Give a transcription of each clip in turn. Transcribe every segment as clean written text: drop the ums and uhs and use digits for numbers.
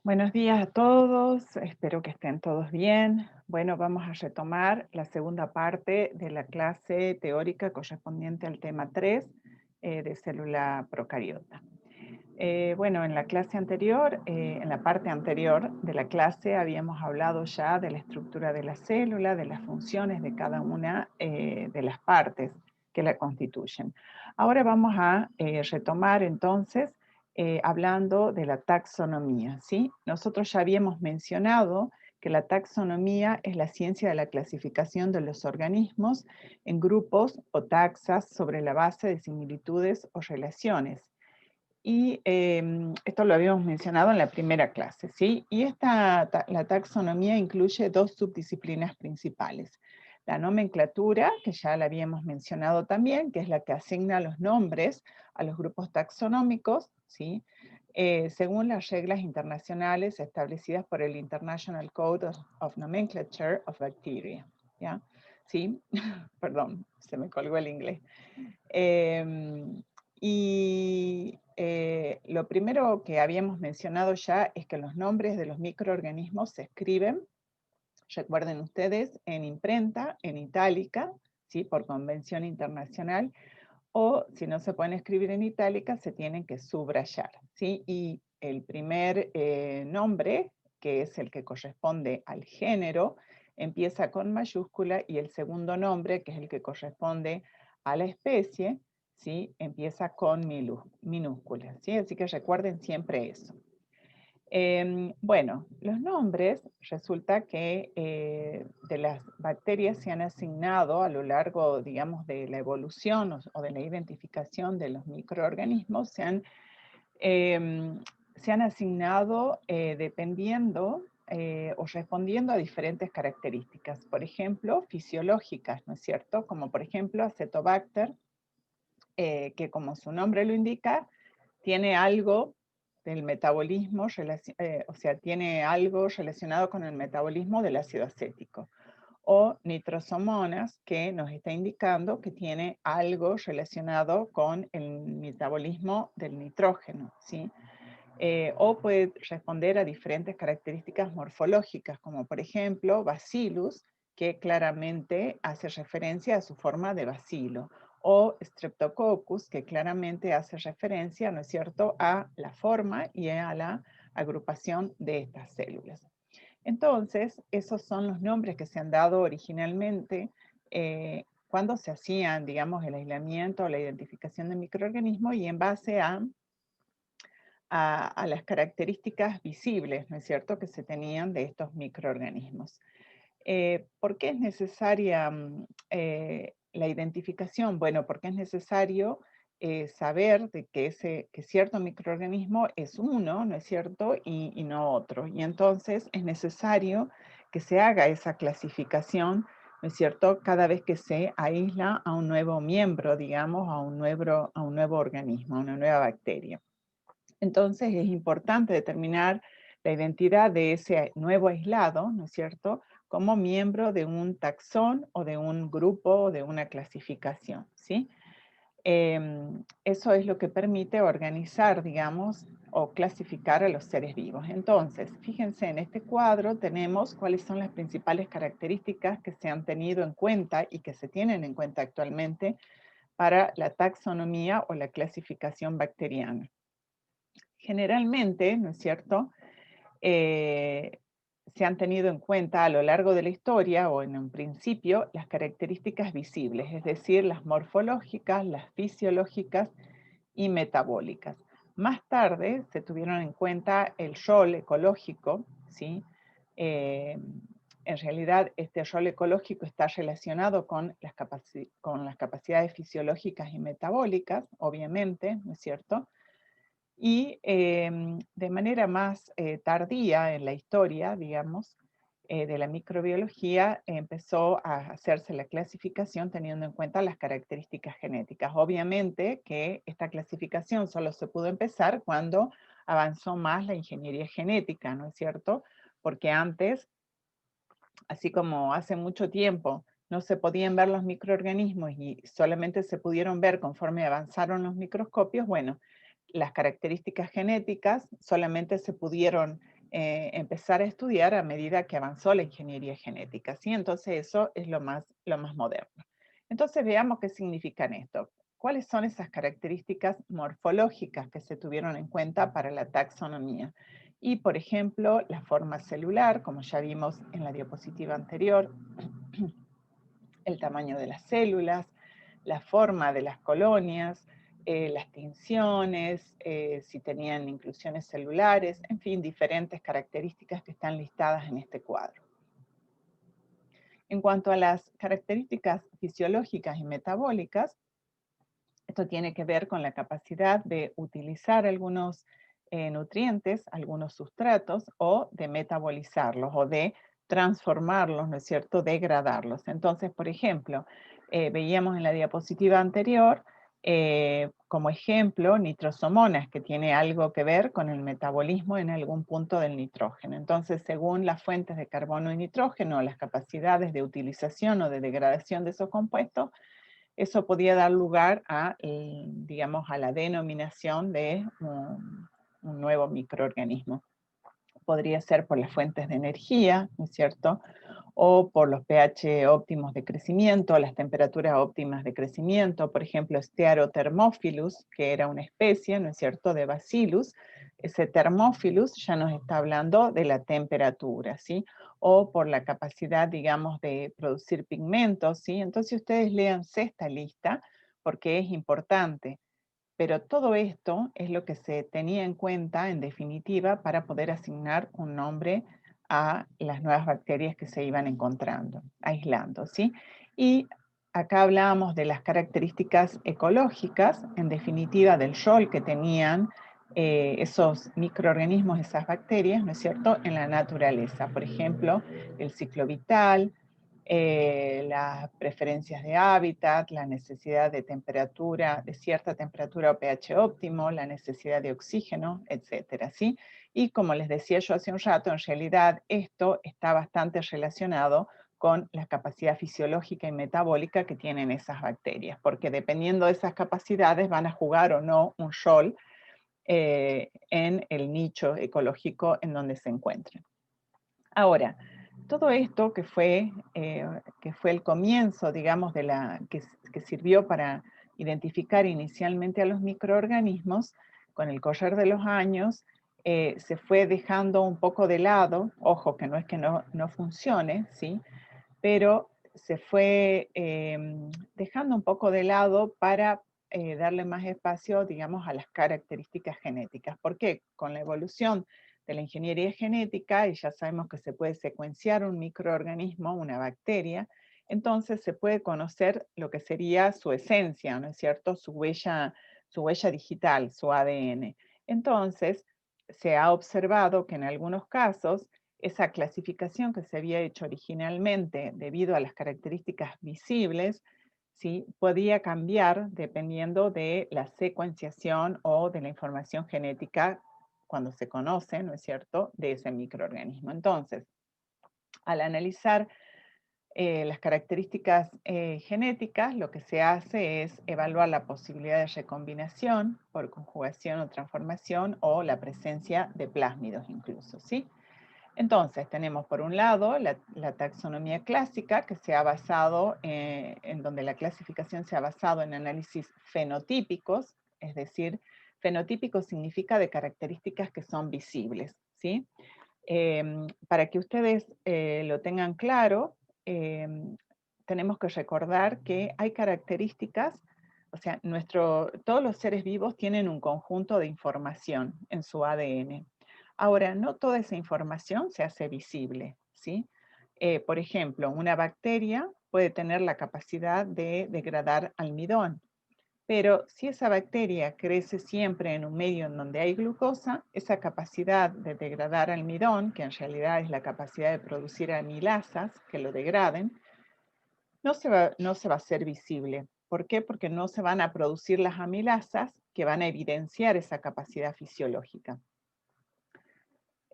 Buenos días a todos, espero que estén todos bien. Bueno, vamos a retomar la segunda parte de la clase teórica correspondiente al tema 3 de célula procariota. Bueno, en la clase anterior, en la parte anterior de la clase habíamos hablado ya de la estructura de la célula, de las funciones de cada una de las partes que la constituyen. Ahora vamos a retomar entonces hablando de la taxonomía, ¿sí? Nosotros ya habíamos mencionado que la taxonomía es la ciencia de la clasificación de los organismos en grupos o taxas sobre la base de similitudes o relaciones. Y esto lo habíamos mencionado en la primera clase, ¿sí? Y la taxonomía incluye dos subdisciplinas principales. La nomenclatura, que ya la habíamos mencionado también, que es la que asigna los nombres a los grupos taxonómicos, ¿sí? Según las reglas internacionales establecidas por el International Code of Nomenclature of Bacteria, ¿ya? ¿Sí? Perdón, se me colgó el inglés. Lo primero que habíamos mencionado ya es que los nombres de los microorganismos se escriben, recuerden ustedes, en imprenta, en itálica, ¿sí? Por convención internacional, o si no se pueden escribir en itálica, se tienen que subrayar, ¿sí? Y el primer nombre, que es el que corresponde al género, empieza con mayúscula, y el segundo nombre, que es el que corresponde a la especie, ¿sí? Empieza con minúscula, ¿sí? Así que recuerden siempre eso. Bueno, los nombres, resulta que de las bacterias se han asignado a lo largo, digamos, de la evolución o de la identificación de los microorganismos, se han asignado dependiendo o respondiendo a diferentes características, por ejemplo, fisiológicas, ¿no es cierto? Como por ejemplo Acetobacter, que como su nombre lo indica, tiene algo del metabolismo, o sea, tiene algo relacionado con el metabolismo del ácido acético. O nitrosomonas, que nos está indicando que tiene algo relacionado con el metabolismo del nitrógeno, ¿sí? O puede responder a diferentes características morfológicas, como por ejemplo Bacillus, que claramente hace referencia a su forma de bacilo, o Streptococcus, que claramente hace referencia, ¿no es cierto?, a la forma y a la agrupación de estas células. Entonces, esos son los nombres que se han dado originalmente cuando se hacían, digamos, el aislamiento o la identificación de microorganismos, y en base a las características visibles, ¿no es cierto?, que se tenían de estos microorganismos. ¿Por qué es necesaria la identificación? Bueno, porque es necesario saber de que cierto microorganismo es uno, ¿no es cierto?, y no otro. Y entonces es necesario que se haga esa clasificación, ¿no es cierto?, cada vez que se aísla a un nuevo miembro, digamos, a un nuevo organismo, a una nueva bacteria. Entonces es importante determinar la identidad de ese nuevo aislado, ¿no es cierto?, como miembro de un taxón o de un grupo o de una clasificación, ¿sí? Eso es lo que permite organizar, digamos, o clasificar a los seres vivos. Entonces, fíjense, en este cuadro tenemos cuáles son las principales características que se han tenido en cuenta y que se tienen en cuenta actualmente para la taxonomía o la clasificación bacteriana. Generalmente, ¿no es cierto?, eh, se han tenido en cuenta a lo largo de la historia o en un principio las características visibles, es decir, las morfológicas, las fisiológicas y metabólicas. Más tarde se tuvieron en cuenta el rol ecológico, ¿sí? Eh, en realidad, este rol ecológico está relacionado con con las capacidades fisiológicas y metabólicas, obviamente, ¿no es cierto? Y de manera más tardía en la historia, digamos, de la microbiología, empezó a hacerse la clasificación teniendo en cuenta las características genéticas. Obviamente que esta clasificación solo se pudo empezar cuando avanzó más la ingeniería genética, ¿no es cierto? Porque antes, así como hace mucho tiempo, no se podían ver los microorganismos y solamente se pudieron ver conforme avanzaron los microscopios, bueno, las características genéticas solamente se pudieron empezar a estudiar a medida que avanzó la ingeniería genética, ¿sí? Entonces eso es lo más moderno. Entonces veamos qué significan esto. ¿Cuáles son esas características morfológicas que se tuvieron en cuenta para la taxonomía? Y, por ejemplo, la forma celular, como ya vimos en la diapositiva anterior, el tamaño de las células, la forma de las colonias, las tinciones, si tenían inclusiones celulares, en fin, diferentes características que están listadas en este cuadro. En cuanto a las características fisiológicas y metabólicas, esto tiene que ver con la capacidad de utilizar algunos nutrientes, algunos sustratos, o de metabolizarlos, o de transformarlos, ¿no es cierto?, degradarlos. Entonces, por ejemplo, veíamos en la diapositiva anterior, como ejemplo, nitrosomonas, que tiene algo que ver con el metabolismo en algún punto del nitrógeno. Entonces, según las fuentes de carbono y nitrógeno, las capacidades de utilización o de degradación de esos compuestos, eso podía dar lugar a, digamos, a la denominación de un nuevo microorganismo. Podría ser por las fuentes de energía, ¿no es cierto?, o por los pH óptimos de crecimiento, las temperaturas óptimas de crecimiento. Por ejemplo, Stearothermophilus, que era una especie, ¿no es cierto?, de Bacillus. Ese Thermophilus ya nos está hablando de la temperatura, ¿sí?, o por la capacidad, digamos, de producir pigmentos, ¿sí? Entonces ustedes léanse esta lista porque es importante. Pero todo esto es lo que se tenía en cuenta, en definitiva, para poder asignar un nombre a las nuevas bacterias que se iban encontrando, aislando, ¿sí? Y acá hablábamos de las características ecológicas, en definitiva, del rol que tenían esos microorganismos, esas bacterias, ¿no es cierto?, en la naturaleza. Por ejemplo, el ciclo vital, las preferencias de hábitat, la necesidad de temperatura, de cierta temperatura o pH óptimo, la necesidad de oxígeno, etcétera, ¿sí? Y como les decía yo hace un rato, en realidad esto está bastante relacionado con la capacidad fisiológica y metabólica que tienen esas bacterias, porque dependiendo de esas capacidades van a jugar o no un rol en el nicho ecológico en donde se encuentren. Ahora, todo esto que fue el comienzo, digamos, que sirvió para identificar inicialmente a los microorganismos, con el correr de los años, se fue dejando un poco de lado, ojo, que no es que no funcione, ¿sí?, pero se fue dejando un poco de lado para darle más espacio, digamos, a las características genéticas. ¿Por qué? Con la evolución de la ingeniería genética, y ya sabemos que se puede secuenciar un microorganismo, una bacteria, entonces se puede conocer lo que sería su esencia, ¿no es cierto?, su huella digital, su ADN. Entonces, se ha observado que en algunos casos esa clasificación que se había hecho originalmente debido a las características visibles, ¿sí?, podía cambiar dependiendo de la secuenciación o de la información genética cuando se conoce, ¿no es cierto?, de ese microorganismo. Entonces, al analizar las características genéticas, lo que se hace es evaluar la posibilidad de recombinación por conjugación o transformación o la presencia de plásmidos incluso, ¿sí? Entonces, tenemos por un lado la taxonomía clásica, que se ha basado, en donde la clasificación se ha basado en análisis fenotípicos, es decir, fenotípico significa de características que son visibles, ¿sí? Para que ustedes lo tengan claro, tenemos que recordar que hay características, o sea, todos los seres vivos tienen un conjunto de información en su ADN. Ahora, no toda esa información se hace visible, ¿sí? Por ejemplo, una bacteria puede tener la capacidad de degradar almidón, pero si esa bacteria crece siempre en un medio en donde hay glucosa, esa capacidad de degradar almidón, que en realidad es la capacidad de producir amilasas que lo degraden, no se va a hacer visible. ¿Por qué? Porque no se van a producir las amilasas que van a evidenciar esa capacidad fisiológica.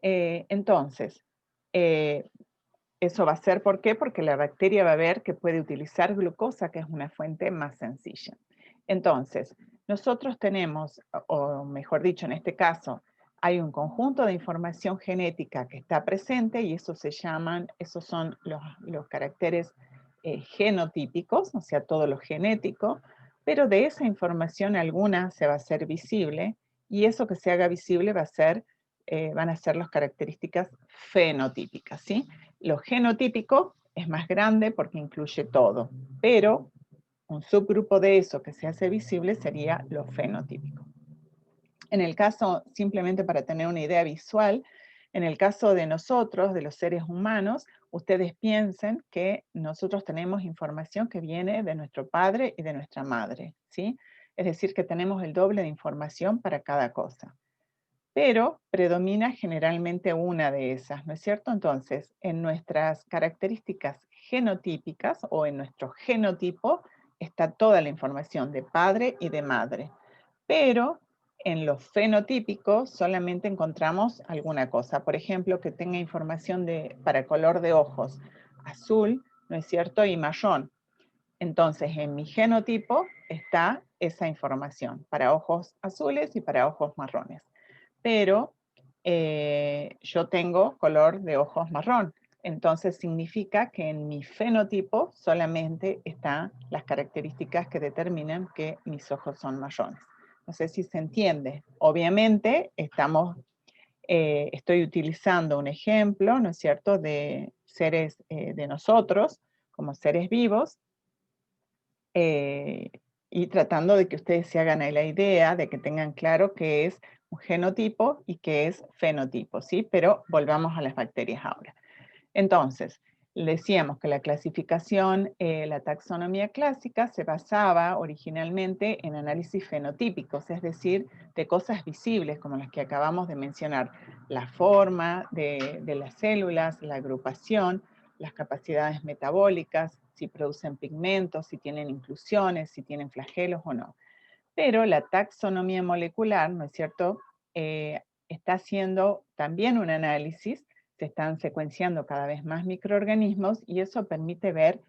Entonces, eso va a ser, ¿por qué? Porque la bacteria va a ver que puede utilizar glucosa, que es una fuente más sencilla. Entonces, nosotros tenemos, o mejor dicho, en este caso, hay un conjunto de información genética que está presente y esos son los caracteres genotípicos, o sea, todo lo genético, pero de esa información alguna se va a hacer visible y eso que se haga visible van a ser las características fenotípicas, ¿sí? Lo genotípico es más grande porque incluye todo, pero un subgrupo de eso que se hace visible sería lo fenotípico. En el caso, simplemente para tener una idea visual, en el caso de nosotros, de los seres humanos, ustedes piensen que nosotros tenemos información que viene de nuestro padre y de nuestra madre, ¿sí? Es decir, que tenemos el doble de información para cada cosa. Pero predomina generalmente una de esas, ¿no es cierto? Entonces, en nuestras características genotípicas o en nuestro genotipo está toda la información de padre y de madre. Pero en lo fenotípico solamente encontramos alguna cosa. Por ejemplo, que tenga información para color de ojos azul, ¿no es cierto? Y marrón. Entonces, en mi genotipo está esa información para ojos azules y para ojos marrones. Pero yo tengo color de ojos marrón. Entonces significa que en mi fenotipo solamente están las características que determinan que mis ojos son marrones. No sé si se entiende. Obviamente estoy utilizando un ejemplo, ¿no es cierto?, de seres de nosotros, como seres vivos, y tratando de que ustedes se hagan la idea de que tengan claro qué es un genotipo y qué es fenotipo, ¿sí? Pero volvamos a las bacterias ahora. Entonces, decíamos que la clasificación, la taxonomía clásica se basaba originalmente en análisis fenotípicos, es decir, de cosas visibles como las que acabamos de mencionar, la forma de las células, la agrupación, las capacidades metabólicas, si producen pigmentos, si tienen inclusiones, si tienen flagelos o no. Pero la taxonomía molecular, ¿no es cierto?, está haciendo también un análisis, se están secuenciando cada vez más microorganismos y eso permite ver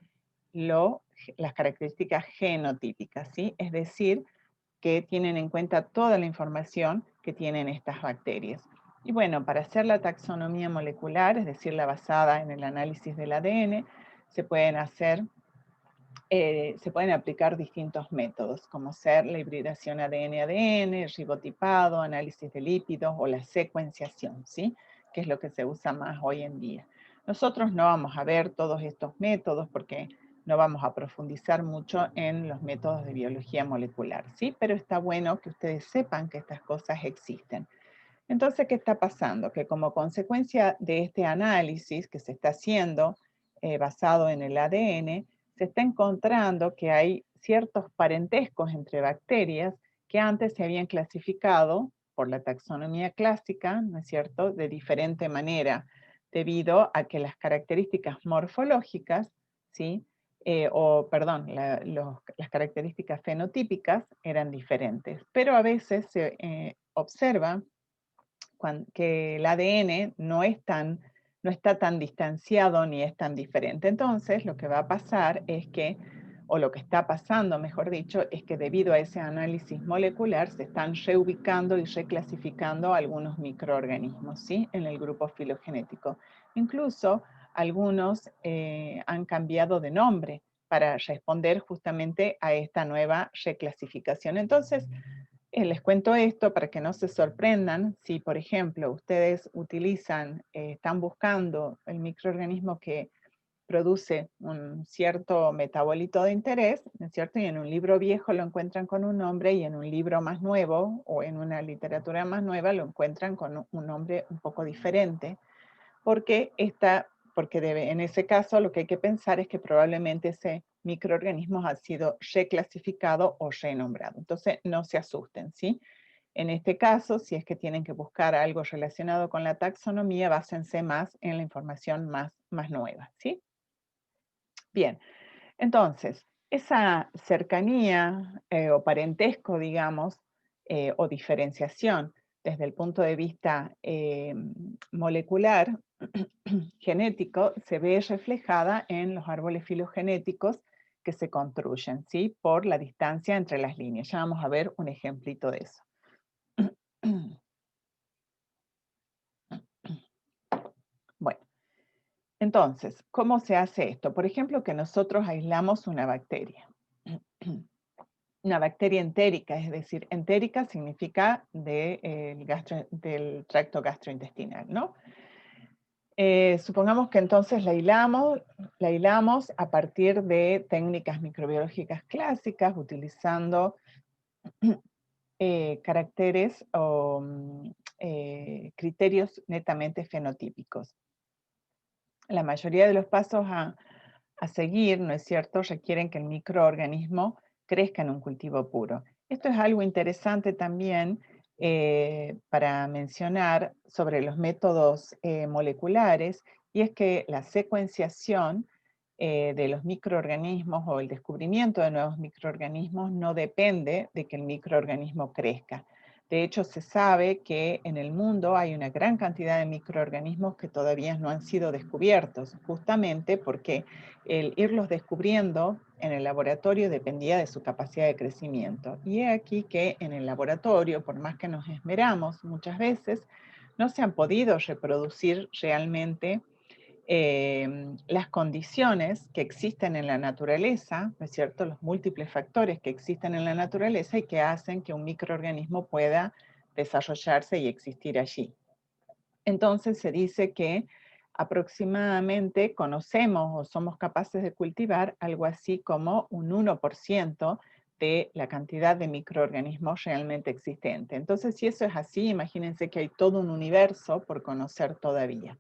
las características genotípicas, ¿sí? Es decir, que tienen en cuenta toda la información que tienen estas bacterias. Y bueno, para hacer la taxonomía molecular, es decir, la basada en el análisis del ADN, se pueden aplicar distintos métodos, como ser la hibridación ADN-ADN, el ribotipado, análisis de lípidos o la secuenciación, ¿sí? Que es lo que se usa más hoy en día. Nosotros no vamos a ver todos estos métodos porque no vamos a profundizar mucho en los métodos de biología molecular, ¿sí? Pero está bueno que ustedes sepan que estas cosas existen. Entonces, ¿qué está pasando? Que como consecuencia de este análisis que se está haciendo basado en el ADN, se está encontrando que hay ciertos parentescos entre bacterias que antes se habían clasificado por la taxonomía clásica, ¿no es cierto?, de diferente manera, debido a que las características morfológicas, ¿sí? Las características fenotípicas eran diferentes, pero a veces se observa que el ADN no está tan distanciado ni es tan diferente. Entonces, lo que va a pasar es que, o lo que está pasando, mejor dicho, es que debido a ese análisis molecular se están reubicando y reclasificando algunos microorganismos, ¿sí?, en el grupo filogenético. Incluso algunos han cambiado de nombre para responder justamente a esta nueva reclasificación. Entonces, les cuento esto para que no se sorprendan si, por ejemplo, ustedes están buscando el microorganismo que produce un cierto metabolito de interés, ¿no es cierto? Y en un libro viejo lo encuentran con un nombre y en un libro más nuevo o en una literatura más nueva lo encuentran con un nombre un poco diferente, porque en ese caso lo que hay que pensar es que probablemente ese microorganismo ha sido reclasificado o renombrado. Entonces, no se asusten, ¿sí? En este caso, si es que tienen que buscar algo relacionado con la taxonomía, básense más en la información más nueva, ¿sí? Bien, entonces, esa cercanía o parentesco, digamos, o diferenciación desde el punto de vista molecular, genético, se ve reflejada en los árboles filogenéticos que se construyen, ¿sí?, por la distancia entre las líneas. Ya vamos a ver un ejemplito de eso. Entonces, ¿cómo se hace esto? Por ejemplo, que nosotros aislamos una bacteria. Una bacteria entérica, es decir, entérica significa del tracto gastrointestinal, ¿no? Supongamos que entonces la hilamos a partir de técnicas microbiológicas clásicas, utilizando caracteres o criterios netamente fenotípicos. La mayoría de los pasos a seguir, ¿no es cierto?, requieren que el microorganismo crezca en un cultivo puro. Esto es algo interesante también para mencionar sobre los métodos moleculares, y es que la secuenciación de los microorganismos o el descubrimiento de nuevos microorganismos no depende de que el microorganismo crezca. De hecho, se sabe que en el mundo hay una gran cantidad de microorganismos que todavía no han sido descubiertos, justamente porque el irlos descubriendo en el laboratorio dependía de su capacidad de crecimiento. Y es aquí que en el laboratorio, por más que nos esmeramos muchas veces, no se han podido reproducir realmente las condiciones que existen en la naturaleza, ¿no es cierto?, los múltiples factores que existen en la naturaleza y que hacen que un microorganismo pueda desarrollarse y existir allí. Entonces se dice que aproximadamente conocemos o somos capaces de cultivar algo así como un 1% de la cantidad de microorganismos realmente existente. Entonces, si eso es así, imagínense que hay todo un universo por conocer todavía.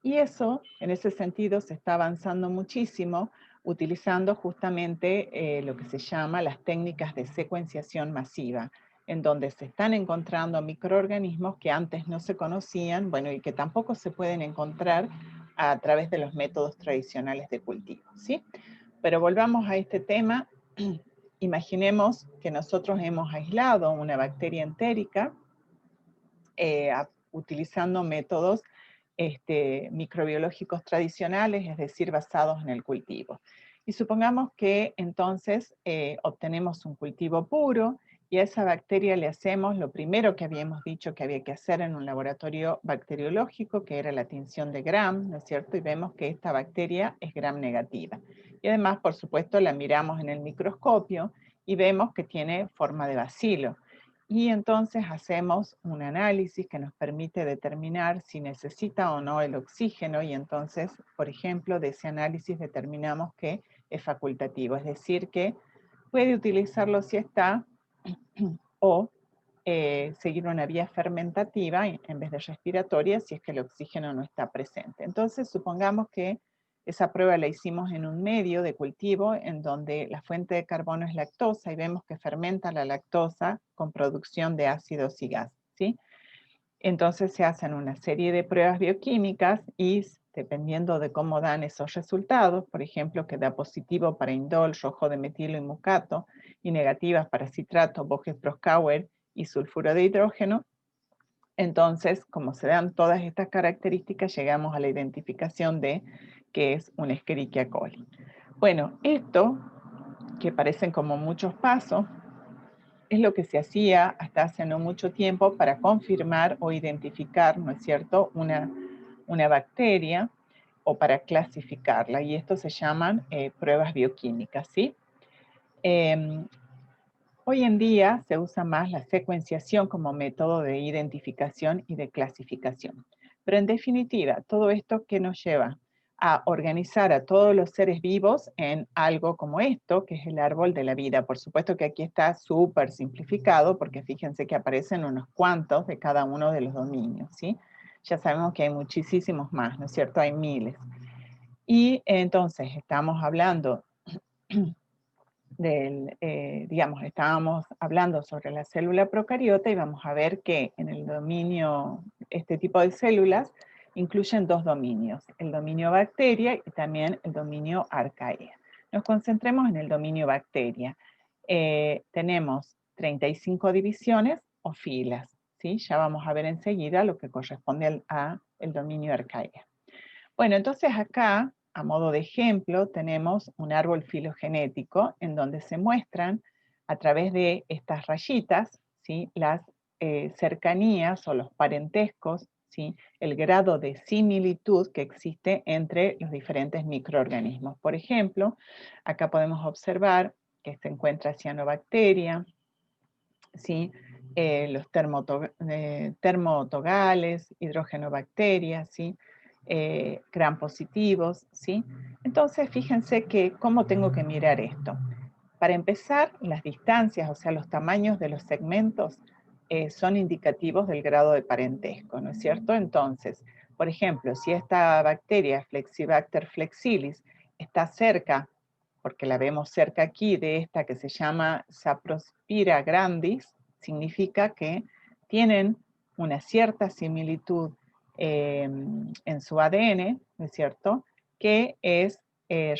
Y eso, en ese sentido, se está avanzando muchísimo utilizando justamente lo que se llama las técnicas de secuenciación masiva, en donde se están encontrando microorganismos que antes no se conocían, bueno, y que tampoco se pueden encontrar a través de los métodos tradicionales de cultivo, ¿sí? Pero volvamos a este tema. Imaginemos que nosotros hemos aislado una bacteria entérica utilizando métodos microbiológicos tradicionales, es decir, basados en el cultivo. Y supongamos que entonces obtenemos un cultivo puro y a esa bacteria le hacemos lo primero que habíamos dicho que había que hacer en un laboratorio bacteriológico, que era la tinción de Gram, ¿no es cierto? Y vemos que esta bacteria es Gram negativa. Y además, por supuesto, la miramos en el microscopio y vemos que tiene forma de bacilo. Y entonces hacemos un análisis que nos permite determinar si necesita o no el oxígeno, y entonces, por ejemplo, de ese análisis determinamos que es facultativo, es decir, que puede utilizarlo si está o seguir una vía fermentativa en vez de respiratoria si es que el oxígeno no está presente. Entonces, supongamos que esa prueba la hicimos en un medio de cultivo en donde la fuente de carbono es lactosa y vemos que fermenta la lactosa con producción de ácidos y gas, ¿sí? Entonces se hacen una serie de pruebas bioquímicas y dependiendo de cómo dan esos resultados, por ejemplo, que da positivo para indol, rojo de metilo y mucato, y negativas para citrato, Boges-Proskauer y sulfuro de hidrógeno, entonces, como se dan todas estas características, llegamos a la identificación de que es un Escherichia coli. Bueno, esto, que parecen como muchos pasos, es lo que se hacía hasta hace no mucho tiempo para confirmar o identificar, ¿no es cierto?, una bacteria o para clasificarla, y esto se llaman pruebas bioquímicas, ¿sí? Hoy en día se usa más la secuenciación como método de identificación y de clasificación. Pero en definitiva, todo esto que nos lleva a organizar a todos los seres vivos en algo como esto, que es el árbol de la vida. Por supuesto que aquí está súper simplificado, porque fíjense que aparecen unos cuantos de cada uno de los dominios, ¿sí? Ya sabemos que hay muchísimos más, ¿no es cierto? Hay miles. Y entonces estamos hablando digamos, estábamos hablando sobre la célula procariota y vamos a ver que en el dominio, este tipo de células incluyen dos dominios, el dominio bacteria y también el dominio arcaea. Nos concentremos en el dominio bacteria. Tenemos 35 divisiones o filas, ¿sí? Ya vamos a ver enseguida lo que corresponde al dominio arcaea. Bueno, entonces acá, a modo de ejemplo, tenemos un árbol filogenético en donde se muestran a través de estas rayitas, ¿sí?, las cercanías o los parentescos, ¿sí? El grado de similitud que existe entre los diferentes microorganismos. Por ejemplo, acá podemos observar que se encuentra cianobacteria, ¿sí? Los termotogales, hidrogenobacterias, ¿sí? Gram positivos, ¿sí? Entonces, fíjense que cómo tengo que mirar esto. Para empezar, las distancias, o sea, los tamaños de los segmentos, son indicativos del grado de parentesco, ¿no es cierto? Entonces, por ejemplo, si esta bacteria, Flexibacter flexilis, está cerca, porque la vemos cerca aquí, de esta que se llama Saprospira grandis, significa que tienen una cierta similitud en su ADN, ¿no es cierto?, que es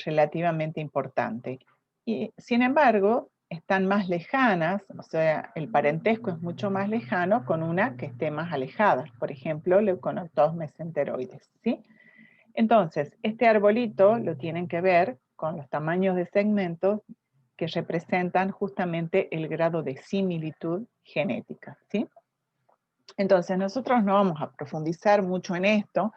relativamente importante. Y, sin embargo, están más lejanas, o sea, el parentesco es mucho más lejano con una que esté más alejada, por ejemplo, Leuconoctos mesenteroides, ¿sí? Entonces, este arbolito lo tienen que ver con los tamaños de segmentos que representan justamente el grado de similitud genética, ¿sí? Entonces, nosotros no vamos a profundizar mucho en esto,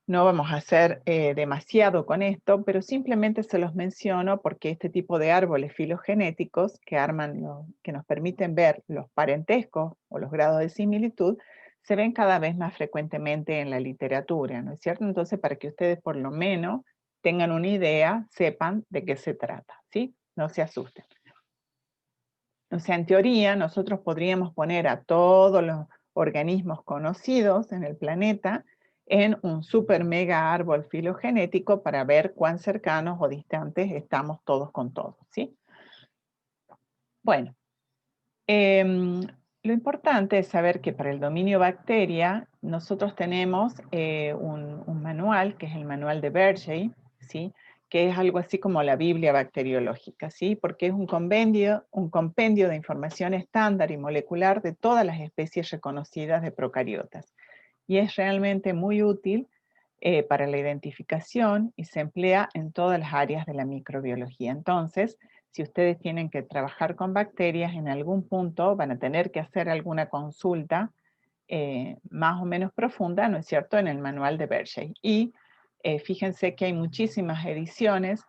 no vamos a hacer demasiado con esto, pero simplemente se los menciono porque este tipo de árboles filogenéticos que nos permiten ver los parentescos o los grados de similitud, se ven cada vez más frecuentemente en la literatura, ¿no es cierto? Entonces, para que ustedes por lo menos tengan una idea, sepan de qué se trata, ¿sí? No se asusten. O sea, en teoría, nosotros podríamos poner a todos los organismos conocidos en el planeta en un super mega árbol filogenético para ver cuán cercanos o distantes estamos todos con todos, ¿sí? Bueno, lo importante es saber que para el dominio bacteria nosotros tenemos un manual, que es el manual de Bergey, ¿sí?, que es algo así como la Biblia bacteriológica, ¿sí?, porque es un compendio de información estándar y molecular de todas las especies reconocidas de procariotas. Y es realmente muy útil para la identificación y se emplea en todas las áreas de la microbiología. Entonces, si ustedes tienen que trabajar con bacterias, en algún punto van a tener que hacer alguna consulta más o menos profunda, ¿no es cierto?, en el manual de Bergey. Y fíjense que hay muchísimas ediciones,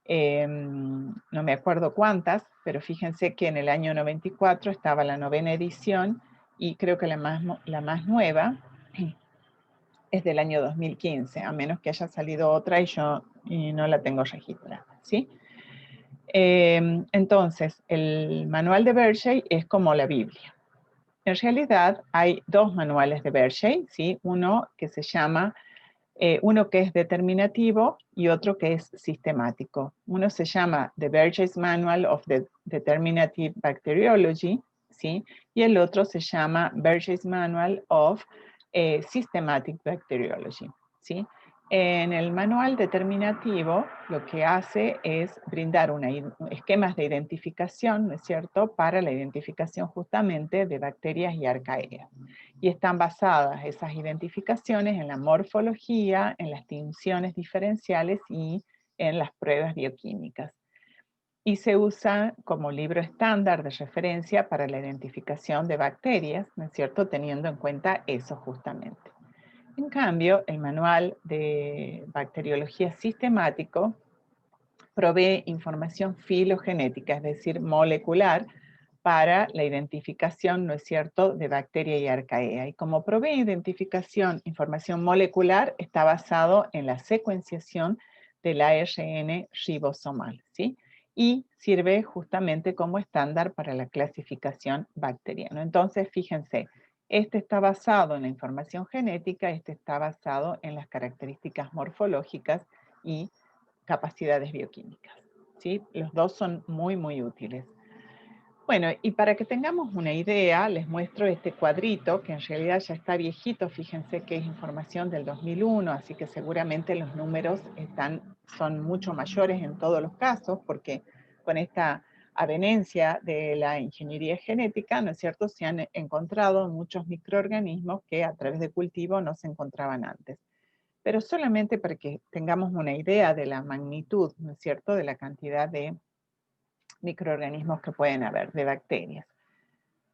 no me acuerdo cuántas, pero fíjense que en el año 94 estaba la 9ª edición y creo que la más nueva es del año 2015, a menos que haya salido otra y no la tengo registrada, ¿sí? Entonces, el manual de Bergey es como la Biblia. En realidad hay dos manuales de Bergey, ¿sí? Uno que se llama, uno que es determinativo y otro que es sistemático. Uno se llama The Bergey's Manual of the Determinative Bacteriology, ¿sí? Y el otro se llama Bergey's Manual of Systematic Bacteriology, ¿sí? En el manual determinativo lo que hace es brindar esquemas de identificación, ¿no es cierto?, para la identificación justamente de bacterias y arcaeas. Y están basadas esas identificaciones en la morfología, en las tinciones diferenciales y en las pruebas bioquímicas. Y se usa como libro estándar de referencia para la identificación de bacterias, ¿no es cierto?, teniendo en cuenta eso justamente. En cambio, el manual de bacteriología sistemático provee información filogenética, es decir, molecular, para la identificación, ¿no es cierto?, de bacteria y arcaea. Y como provee información molecular, está basado en la secuenciación del ARN ribosomal, ¿sí? Y sirve justamente como estándar para la clasificación bacteriana. Entonces, fíjense, este está basado en la información genética, este está basado en las características morfológicas y capacidades bioquímicas, ¿sí? Los dos son muy, muy útiles. Bueno, y para que tengamos una idea, les muestro este cuadrito, que en realidad ya está viejito, fíjense que es información del 2001, así que seguramente los números son mucho mayores en todos los casos, porque con esta avenencia de la ingeniería genética, ¿no es cierto?, se han encontrado muchos microorganismos que a través de cultivo no se encontraban antes. Pero solamente para que tengamos una idea de la magnitud, ¿no es cierto?, de la cantidad de microorganismos que pueden haber, de bacterias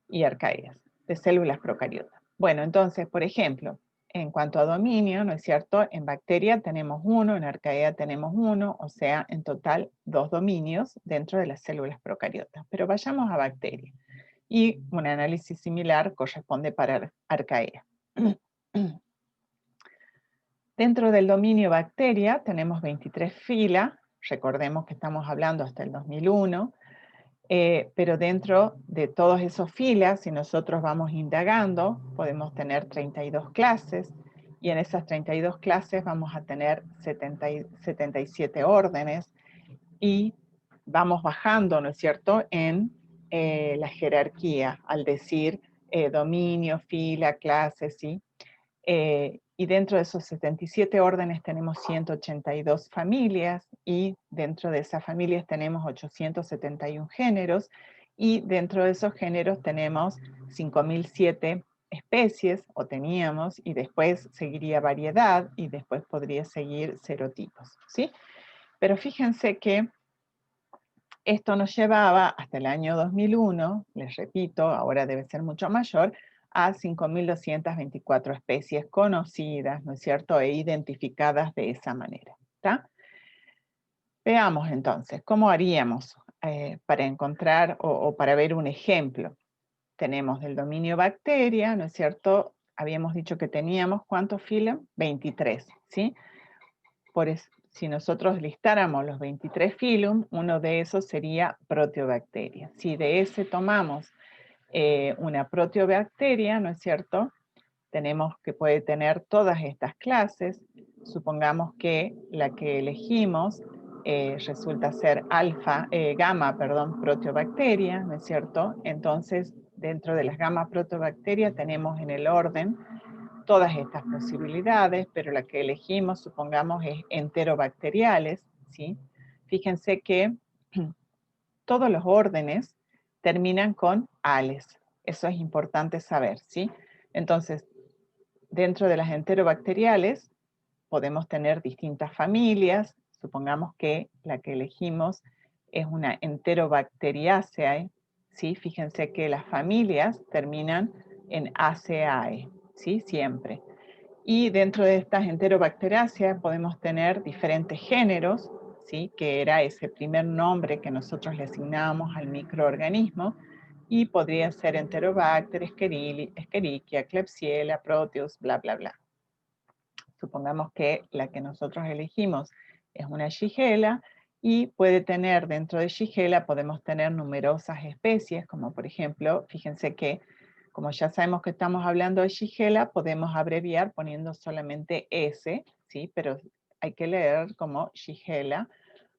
y arcaeas, de células procariotas. Bueno, entonces, por ejemplo, en cuanto a dominio, ¿no es cierto? En bacteria tenemos uno, en arcaea tenemos uno, o sea, en total 2 dominios dentro de las células procariotas. Pero vayamos a bacteria. Y un análisis similar corresponde para arcaea. Dentro del dominio bacteria tenemos 23 filas, recordemos que estamos hablando hasta el 2001, pero dentro de todas esas filas, si nosotros vamos indagando, podemos tener 32 clases, y en esas 32 clases vamos a tener 77 órdenes, y vamos bajando, ¿no es cierto?, en la jerarquía, al decir dominio, fila, clase, ¿sí? Y dentro de esos 77 órdenes tenemos 182 familias, y dentro de esas familias tenemos 871 géneros, y dentro de esos géneros tenemos 5007 especies, o teníamos, y después seguiría variedad, y después podría seguir serotipos, ¿sí? Pero fíjense que esto nos llevaba hasta el año 2001, les repito, ahora debe ser mucho mayor, a 5.224 especies conocidas, ¿no es cierto?, e identificadas de esa manera. ¿Está? Veamos entonces, ¿cómo haríamos para encontrar o para ver un ejemplo? Tenemos del dominio bacteria, ¿no es cierto? Habíamos dicho que teníamos, ¿cuántos filos? 23, ¿sí? Si nosotros listáramos los 23 filum, uno de esos sería proteobacteria. Si de ese tomamos una proteobacteria, ¿no es cierto? Tenemos que puede tener todas estas clases. Supongamos que la que elegimos resulta ser gamma, perdón, proteobacteria, ¿no es cierto? Entonces, dentro de las gamma proteobacterias tenemos en el orden todas estas posibilidades, pero la que elegimos, supongamos, es enterobacteriales, ¿sí? Fíjense que todos los órdenes terminan con ales. Eso es importante saber, ¿sí? Entonces, dentro de las enterobacteriales podemos tener distintas familias. Supongamos que la que elegimos es una Enterobacteriaceae, ¿sí? Fíjense que las familias terminan en Aceae, ¿sí? Siempre. Y dentro de estas Enterobacteriaceae podemos tener diferentes géneros, ¿sí? Que era ese primer nombre que nosotros le asignábamos al microorganismo, y podría ser Enterobacter, Escherichia, Klebsiella, Proteus, bla, bla, bla. Supongamos que la que nosotros elegimos es una Shigella, y puede tener dentro de Shigella, podemos tener numerosas especies, como por ejemplo, fíjense que como ya sabemos que estamos hablando de Shigella, podemos abreviar poniendo solamente S, ¿sí? Pero hay que leer como Shigella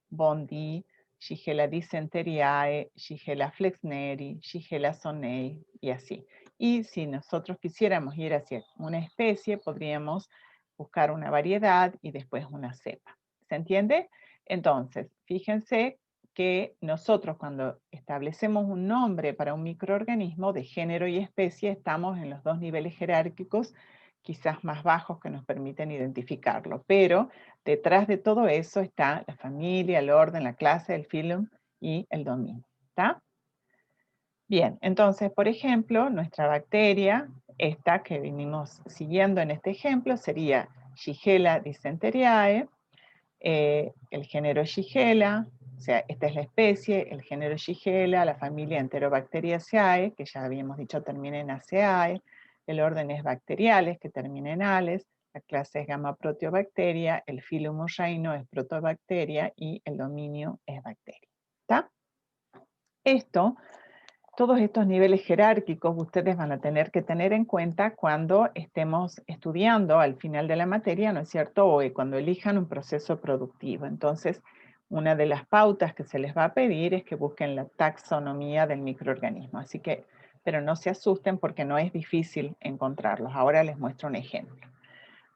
bondi, Shigella dysenteriae, Shigella flexneri, Shigella sonei, y así. Y si nosotros quisiéramos ir hacia una especie, podríamos buscar una variedad y después una cepa. ¿Se entiende? Entonces, fíjense que nosotros cuando establecemos un nombre para un microorganismo de género y especie, estamos en los dos niveles jerárquicos, quizás más bajos, que nos permiten identificarlo, pero detrás de todo eso está la familia, el orden, la clase, el filum y el dominio. ¿Está? Bien, entonces, por ejemplo, nuestra bacteria, esta que venimos siguiendo en este ejemplo, sería Shigella dysenteriae, el género Shigella, o sea, esta es la especie, el género Shigella, la familia Enterobacteriaceae, que ya habíamos dicho termina en Aceae, el orden es Bacteriales, que termina en ales, la clase es Gamma Proteobacteria, el filum o reino es Protobacteria y el dominio es Bacteria. ¿Está? Todos estos niveles jerárquicos ustedes van a tener que tener en cuenta cuando estemos estudiando al final de la materia, ¿no es cierto? O cuando elijan un proceso productivo. Entonces, una de las pautas que se les va a pedir es que busquen la taxonomía del microorganismo. Así que, pero no se asusten porque no es difícil encontrarlos. Ahora les muestro un ejemplo.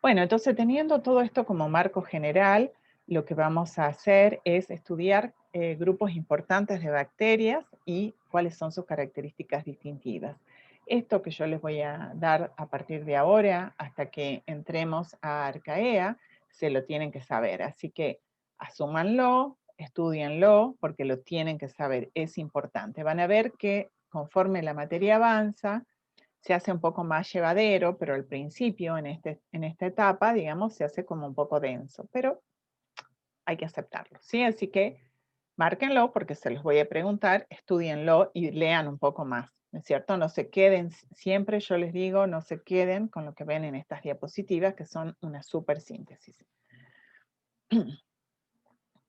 Bueno, entonces teniendo todo esto como marco general, lo que vamos a hacer es estudiar grupos importantes de bacterias y cuáles son sus características distintivas. Esto que yo les voy a dar a partir de ahora, hasta que entremos a Arcaea, se lo tienen que saber. Así que asúmanlo, estudienlo, porque lo tienen que saber, es importante. Van a ver que conforme la materia avanza, se hace un poco más llevadero, pero al principio, en esta etapa, digamos, se hace como un poco denso, pero hay que aceptarlo, ¿sí? Así que márquenlo porque se los voy a preguntar, estudienlo y lean un poco más, ¿no es cierto? No se queden, siempre yo les digo, no se queden con lo que ven en estas diapositivas, que son una súper síntesis.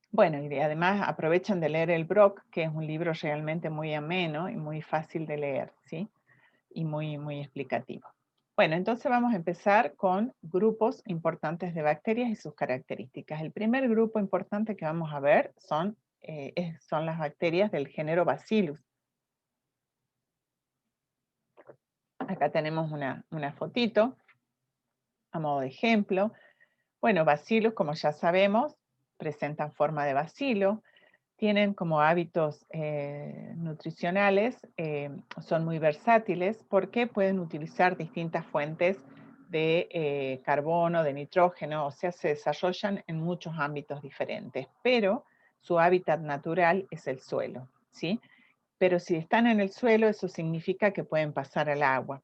Bueno, y además aprovechen de leer el Brock, que es un libro realmente muy ameno y muy fácil de leer, ¿sí? Y muy explicativo. Bueno, entonces vamos a empezar con grupos importantes de bacterias y sus características. El primer grupo importante que vamos a ver son las bacterias del género Bacillus. Acá tenemos una fotito a modo de ejemplo. Bueno, Bacillus, como ya sabemos, presentan forma de bacilo, tienen como hábitos nutricionales, son muy versátiles porque pueden utilizar distintas fuentes de carbono, de nitrógeno, o sea, se desarrollan en muchos ámbitos diferentes, pero su hábitat natural es el suelo, ¿sí? Pero si están en el suelo, eso significa que pueden pasar al agua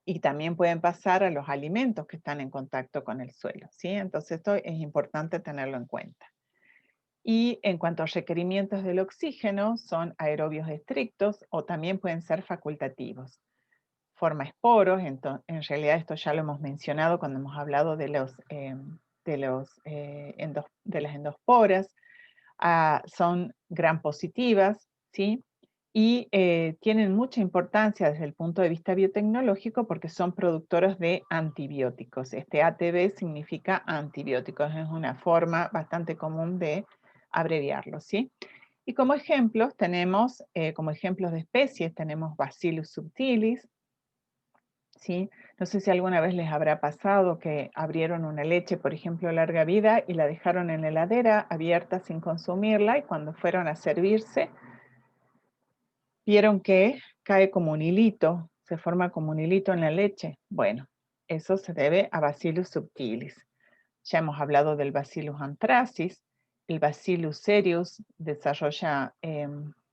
y también pueden pasar a los alimentos que están en contacto con el suelo, ¿sí? Entonces esto es importante tenerlo en cuenta. Y en cuanto a requerimientos del oxígeno, son aerobios estrictos o también pueden ser facultativos. Forma esporos, en realidad esto ya lo hemos mencionado cuando hemos hablado de las endosporas. Son gram positivas, ¿sí? Y tienen mucha importancia desde el punto de vista biotecnológico porque son productoras de antibióticos. Este ATB significa antibióticos, es una forma bastante común de abreviarlo, ¿sí? Y como ejemplos tenemos, como ejemplos de especies, tenemos Bacillus subtilis, ¿sí? No sé si alguna vez les habrá pasado que abrieron una leche, por ejemplo, larga vida, y la dejaron en la heladera abierta sin consumirla, y cuando fueron a servirse, vieron que cae como un hilito, se forma como un hilito en la leche. Bueno, eso se debe a Bacillus subtilis. Ya hemos hablado del Bacillus anthracis, el Bacillus cereus desarrolla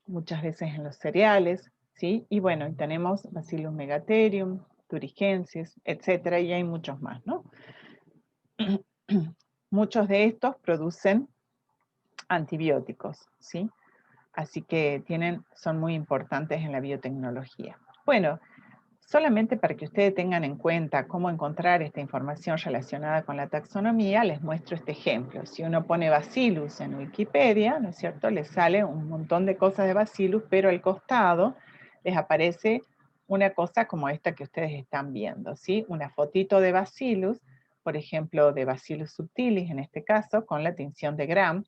muchas veces en los cereales, ¿sí? Y bueno, y tenemos Bacillus megatherium, thuringiensis, etcétera, y hay muchos más, ¿no? Muchos de estos producen antibióticos, ¿sí? Así que son muy importantes en la biotecnología. Bueno, solamente para que ustedes tengan en cuenta cómo encontrar esta información relacionada con la taxonomía, les muestro este ejemplo. Si uno pone Bacillus en Wikipedia, ¿no es cierto? Les sale un montón de cosas de Bacillus, pero al costado les aparece una cosa como esta que ustedes están viendo, ¿sí? Una fotito de Bacillus, por ejemplo, de Bacillus subtilis en este caso, con la tinción de Gram.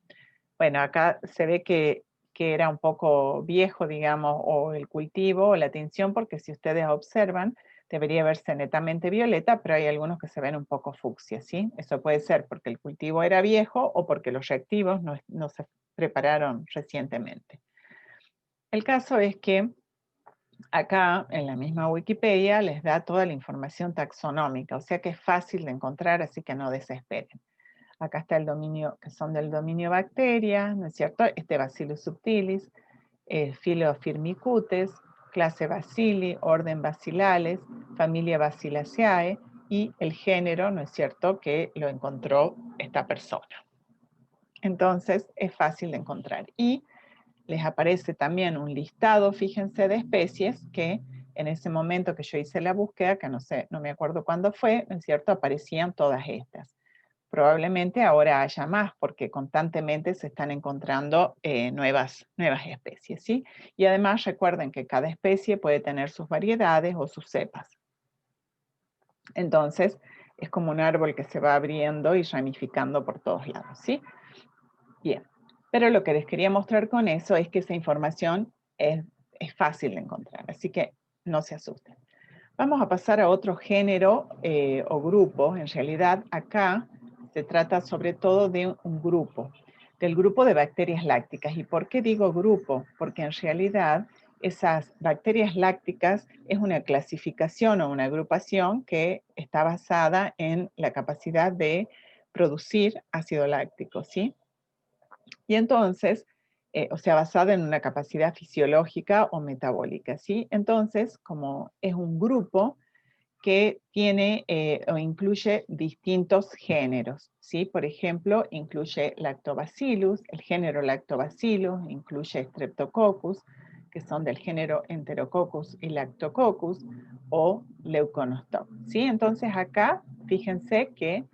Bueno, acá se ve que era un poco viejo, digamos, o el cultivo o la tinción, porque si ustedes observan, debería verse netamente violeta, pero hay algunos que se ven un poco fucsia, ¿sí? Eso puede ser porque el cultivo era viejo o porque los reactivos no se prepararon recientemente. El caso es que acá, en la misma Wikipedia, les da toda la información taxonómica, o sea que es fácil de encontrar, así que no desesperen. Acá está el dominio, que son del dominio bacteria, ¿no es cierto? Este Bacillus subtilis, filo Firmicutes, clase Bacilli, orden Bacillales, familia Bacilliaceae y el género, ¿no es cierto?, que lo encontró esta persona. Entonces es fácil de encontrar. Y les aparece también un listado, fíjense, de especies que en ese momento que yo hice la búsqueda, que no sé, no me acuerdo cuándo fue, ¿no es cierto?, aparecían todas estas. Probablemente ahora haya más porque constantemente se están encontrando nuevas especies, ¿sí? Y además recuerden que cada especie puede tener sus variedades o sus cepas. Entonces, es como un árbol que se va abriendo y ramificando por todos lados, ¿sí? Bien, pero lo que les quería mostrar con eso es que esa información es fácil de encontrar, así que no se asusten. Vamos a pasar a otro género o grupo. En realidad, acá se trata sobre todo de un grupo, del grupo de bacterias lácticas. ¿Y por qué digo grupo? Porque en realidad esas bacterias lácticas es una clasificación o una agrupación que está basada en la capacidad de producir ácido láctico, ¿sí? Y entonces, o sea, basada en una capacidad fisiológica o metabólica, ¿sí? Entonces, como es un grupo que tiene o incluye distintos géneros, ¿sí? Por ejemplo, incluye Lactobacillus, el género Lactobacillus, incluye Streptococcus, que son del género Enterococcus y Lactococcus, o Leuconostoc, ¿sí? Entonces acá, fíjense que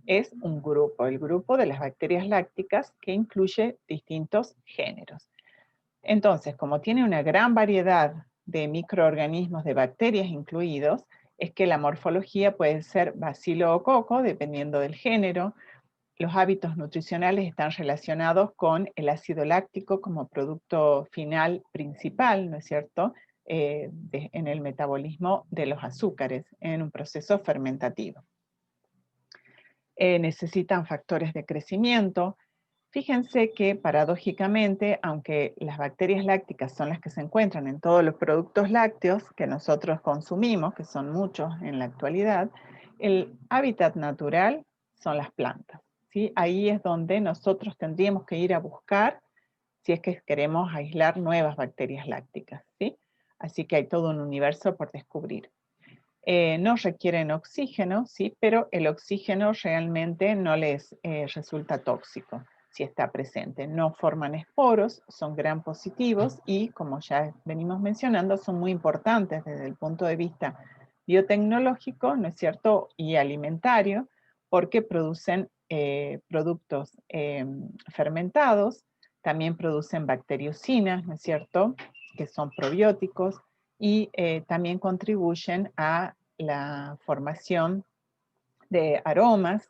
es un grupo, el grupo de las bacterias lácticas que incluye distintos géneros. Entonces, como tiene una gran variedad de microorganismos, de bacterias incluidos, es que la morfología puede ser bacilo o coco, dependiendo del género. Los hábitos nutricionales están relacionados con el ácido láctico como producto final principal, ¿no es cierto?, en el metabolismo de los azúcares, en un proceso fermentativo. Necesitan factores de crecimiento. Fíjense que paradójicamente, aunque las bacterias lácticas son las que se encuentran en todos los productos lácteos que nosotros consumimos, que son muchos en la actualidad, el hábitat natural son las plantas, ¿sí? Ahí es donde nosotros tendríamos que ir a buscar si es que queremos aislar nuevas bacterias lácticas, ¿sí? Así que hay todo un universo por descubrir. No requieren oxígeno, ¿sí? Pero el oxígeno realmente no les resulta tóxico si está presente. No forman esporos, son gram positivos y, como ya venimos mencionando, son muy importantes desde el punto de vista biotecnológico, ¿no es cierto?, y alimentario, porque producen productos fermentados, también producen bacteriocinas, ¿no es cierto?, que son probióticos, y también contribuyen a la formación de aromas,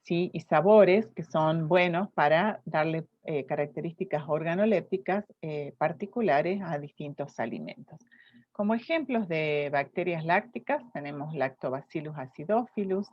¿sí?, y sabores que son buenos para darle características organolépticas particulares a distintos alimentos. Como ejemplos de bacterias lácticas tenemos Lactobacillus acidophilus,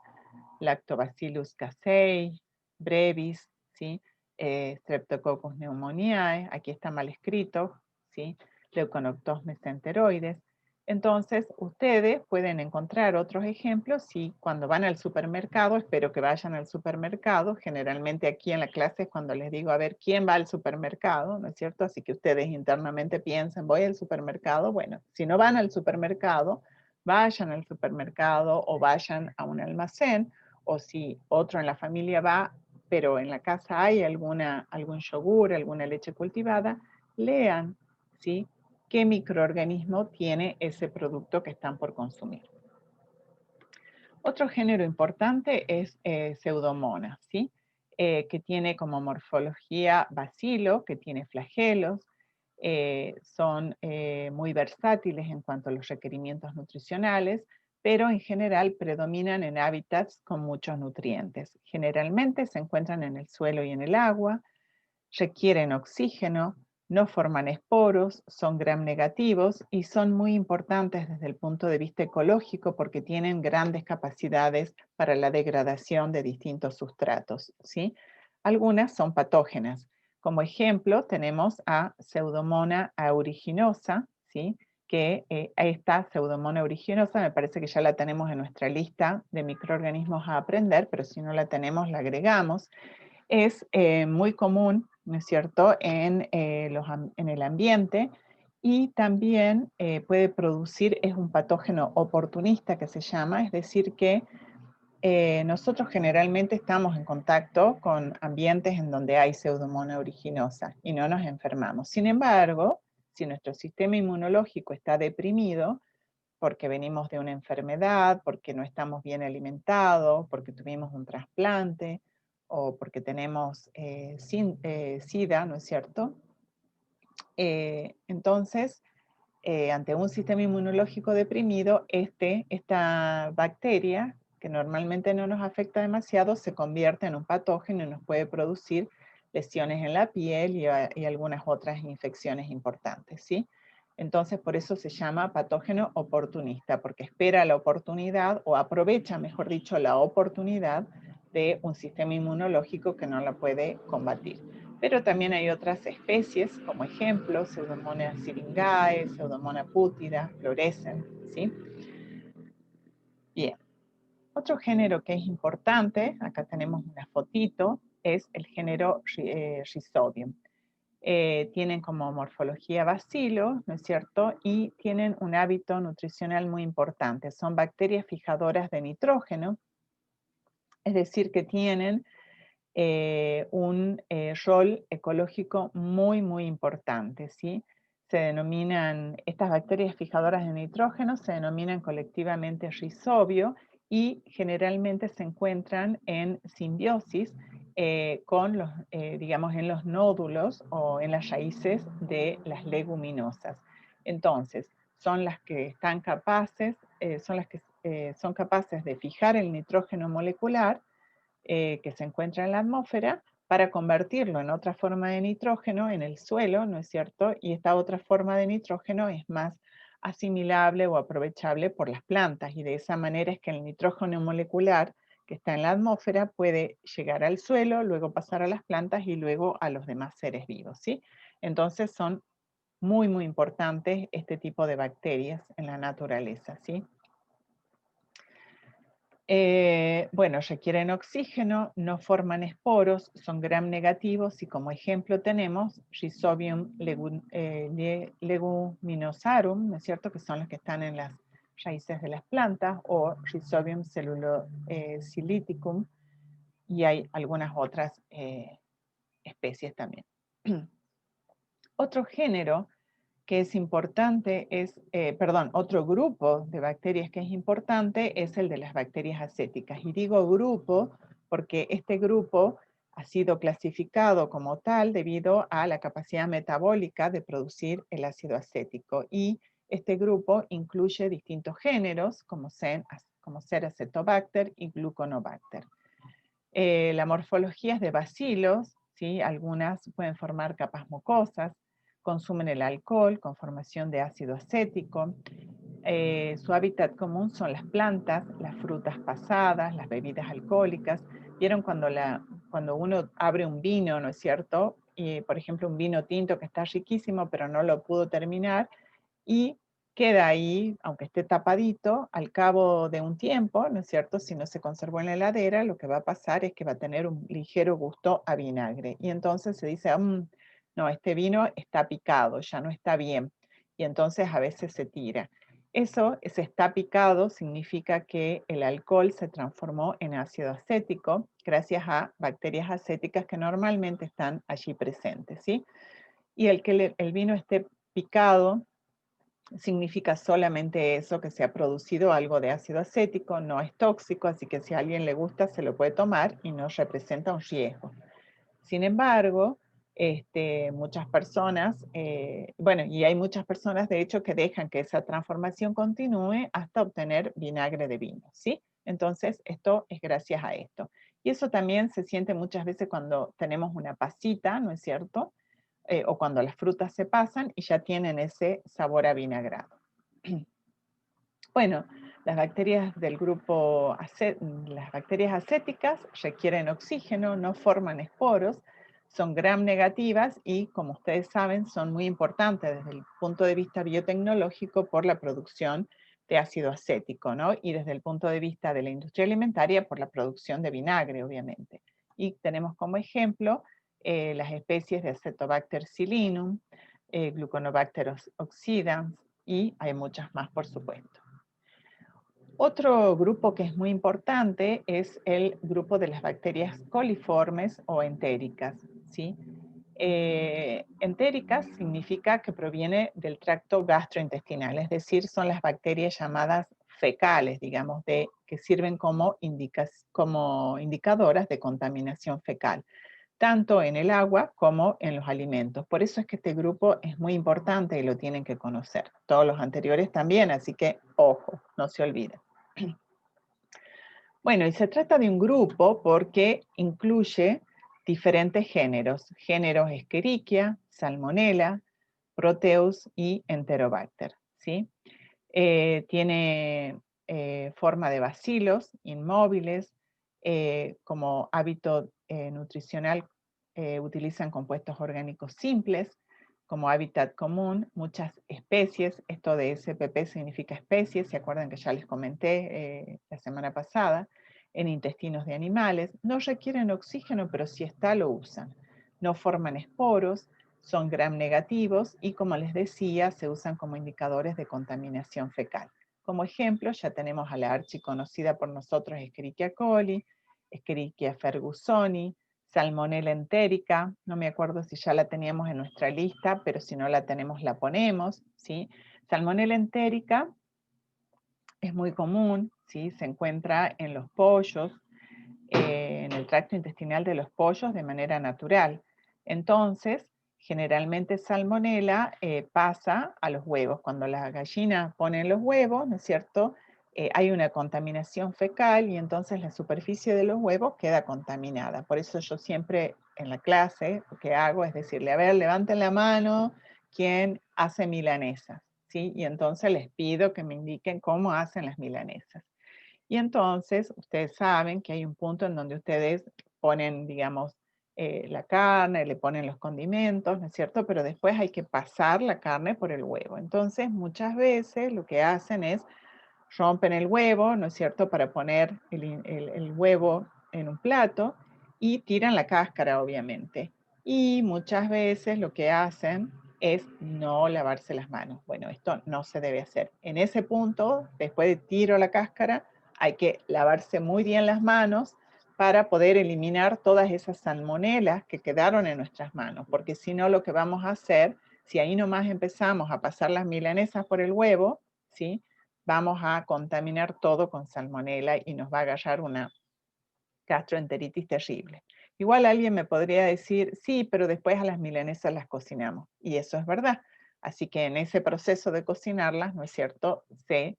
Lactobacillus casei, brevis, ¿sí?, Streptococcus pneumoniae, aquí está mal escrito, ¿sí?, Leuconoctos mesenteroides. Entonces, ustedes pueden encontrar otros ejemplos si cuando van al supermercado, espero que vayan al supermercado, generalmente aquí en la clase es cuando les digo, a ver, ¿quién va al supermercado? ¿No es cierto? Así que ustedes internamente piensen, ¿voy al supermercado? Bueno, si no van al supermercado, vayan al supermercado o vayan a un almacén, o si otro en la familia va, pero en la casa hay algún yogur, alguna leche cultivada, lean, ¿sí?, qué microorganismo tiene ese producto que están por consumir. Otro género importante es Pseudomonas, ¿sí?, que tiene como morfología bacilo, que tiene flagelos, son muy versátiles en cuanto a los requerimientos nutricionales, pero en general predominan en hábitats con muchos nutrientes. Generalmente se encuentran en el suelo y en el agua, requieren oxígeno, no forman esporos, son gram negativos y son muy importantes desde el punto de vista ecológico porque tienen grandes capacidades para la degradación de distintos sustratos, ¿sí? Algunas son patógenas. Como ejemplo tenemos a Pseudomonas aeruginosa, ¿sí?, que esta Pseudomonas aeruginosa me parece que ya la tenemos en nuestra lista de microorganismos a aprender, pero si no la tenemos la agregamos. Es muy común, ¿no es cierto?, en el ambiente, y también puede producir, es un patógeno oportunista que se llama, es decir que nosotros generalmente estamos en contacto con ambientes en donde hay Pseudomonas aeruginosa y no nos enfermamos. Sin embargo, si nuestro sistema inmunológico está deprimido, porque venimos de una enfermedad, porque no estamos bien alimentados, porque tuvimos un trasplante o porque tenemos SIDA, ¿no es cierto? Entonces, ante un sistema inmunológico deprimido, esta bacteria, que normalmente no nos afecta demasiado, se convierte en un patógeno y nos puede producir lesiones en la piel y algunas otras infecciones importantes, ¿sí? Entonces, por eso se llama patógeno oportunista, porque espera la oportunidad, o aprovecha, mejor dicho, la oportunidad de un sistema inmunológico que no la puede combatir. Pero también hay otras especies, como ejemplo, Pseudomonas syringae, Pseudomonas pútida, florecen, ¿sí? Bien. Otro género que es importante, acá tenemos una fotito, es el género Rhizodium. tienen como morfología bacilo, ¿no es cierto? Y tienen un hábito nutricional muy importante. Son bacterias fijadoras de nitrógeno, es decir, que tienen un rol ecológico muy, muy importante, ¿sí? Se denominan, estas bacterias fijadoras de nitrógeno se denominan colectivamente rizobio y generalmente se encuentran en simbiosis con los, digamos, en los nódulos o en las raíces de las leguminosas. Entonces, son las que están capaces, son las que son capaces de fijar el nitrógeno molecular que se encuentra en la atmósfera para convertirlo en otra forma de nitrógeno en el suelo, ¿no es cierto? Y esta otra forma de nitrógeno es más asimilable o aprovechable por las plantas y de esa manera es que el nitrógeno molecular que está en la atmósfera puede llegar al suelo, luego pasar a las plantas y luego a los demás seres vivos, ¿sí? Entonces son muy, muy importantes este tipo de bacterias en la naturaleza, ¿sí? Bueno, requieren oxígeno, no forman esporos, son gram negativos y como ejemplo tenemos Rhizobium leguminosarum, ¿no es cierto? Que son los que están en las raíces de las plantas, o Rhizobium cellulosilicum, y hay algunas otras especies también. Otro género que es importante es, otro grupo de bacterias que es importante es el de las bacterias acéticas. Y digo grupo porque este grupo ha sido clasificado como tal debido a la capacidad metabólica de producir el ácido acético. Y este grupo incluye distintos géneros como ser Acetobacter y Gluconobacter. La morfología es de bacilos, ¿sí? Algunas pueden formar capas mucosas, consumen el alcohol con formación de ácido acético. Su hábitat común son las plantas, las frutas pasadas, las bebidas alcohólicas. ¿Vieron cuando uno abre un vino, no es cierto? Y, por ejemplo, un vino tinto que está riquísimo, pero no lo pudo terminar, y queda ahí, aunque esté tapadito, al cabo de un tiempo, ¿no es cierto? Si no se conservó en la heladera, lo que va a pasar es que va a tener un ligero gusto a vinagre. Y entonces se dice, no, este vino está picado, ya no está bien. Y entonces a veces se tira. Eso, ese está picado, significa que el alcohol se transformó en ácido acético gracias a bacterias acéticas que normalmente están allí presentes, ¿sí? Y el vino esté picado significa solamente eso, que se ha producido algo de ácido acético, no es tóxico, así que si a alguien le gusta se lo puede tomar y no representa un riesgo. Sin embargo, muchas personas, bueno, y hay muchas personas de hecho que dejan que esa transformación continúe hasta obtener vinagre de vino, ¿sí? Entonces, esto es gracias a esto. Y eso también se siente muchas veces cuando tenemos una pasita, ¿no es cierto? O cuando las frutas se pasan y ya tienen ese sabor avinagrado. Bueno, las bacterias del grupo, las bacterias acéticas requieren oxígeno, no forman esporos, son gram negativas y, como ustedes saben, son muy importantes desde el punto de vista biotecnológico por la producción de ácido acético, ¿no? Y desde el punto de vista de la industria alimentaria por la producción de vinagre, obviamente. Y tenemos como ejemplo las especies de Acetobacter psilinum, Gluconobacter oxidans, y hay muchas más, por supuesto. Otro grupo que es muy importante es el grupo de las bacterias coliformes o entéricas, ¿sí? Entéricas significa que proviene del tracto gastrointestinal, es decir, son las bacterias llamadas fecales, digamos, que sirven como indicadoras de contaminación fecal, tanto en el agua como en los alimentos. Por eso es que este grupo es muy importante y lo tienen que conocer. Todos los anteriores también, así que ojo, no se olviden. Bueno, y se trata de un grupo porque incluye diferentes géneros. Géneros Escherichia, Salmonella, Proteus y Enterobacter, ¿sí? Tiene forma de bacilos inmóviles, como hábito nutricional utilizan compuestos orgánicos simples, como hábitat común, muchas especies, esto de SPP significa especies, se acuerdan que ya les comenté la semana pasada, en intestinos de animales, no requieren oxígeno, pero si está lo usan. No forman esporos, son gram negativos y, como les decía, se usan como indicadores de contaminación fecal. Como ejemplo, ya tenemos a la archiconocida por nosotros Escherichia coli, Escherichia fergusoni, Salmonella entérica, no me acuerdo si ya la teníamos en nuestra lista, pero si no la tenemos la ponemos, ¿sí? Salmonella entérica es muy común, ¿sí? Se encuentra en los pollos, en el tracto intestinal de los pollos de manera natural. Entonces, generalmente salmonela pasa a los huevos. Cuando la gallina pone los huevos, ¿no es cierto? Hay una contaminación fecal y entonces la superficie de los huevos queda contaminada. Por eso yo siempre en la clase lo que hago es decirle, a ver, levanten la mano quien hace milanesas, ¿sí? Y entonces les pido que me indiquen cómo hacen las milanesas. Y entonces ustedes saben que hay un punto en donde ustedes ponen, digamos, la carne, le ponen los condimentos, ¿no es cierto? Pero después hay que pasar la carne por el huevo. Entonces, muchas veces lo que hacen es rompen el huevo, ¿no es cierto?, para poner el huevo en un plato y tiran la cáscara, obviamente. Y muchas veces lo que hacen es no lavarse las manos. Bueno, esto no se debe hacer. En ese punto, después de tiro la cáscara, hay que lavarse muy bien las manos para poder eliminar todas esas salmonelas que quedaron en nuestras manos, porque si no lo que vamos a hacer, si ahí nomás empezamos a pasar las milanesas por el huevo, ¿sí?, vamos a contaminar todo con salmonela y nos va a agarrar una gastroenteritis terrible. Igual alguien me podría decir, sí, pero después a las milanesas las cocinamos. Y eso es verdad. Así que en ese proceso de cocinarlas, ¿no es cierto?, se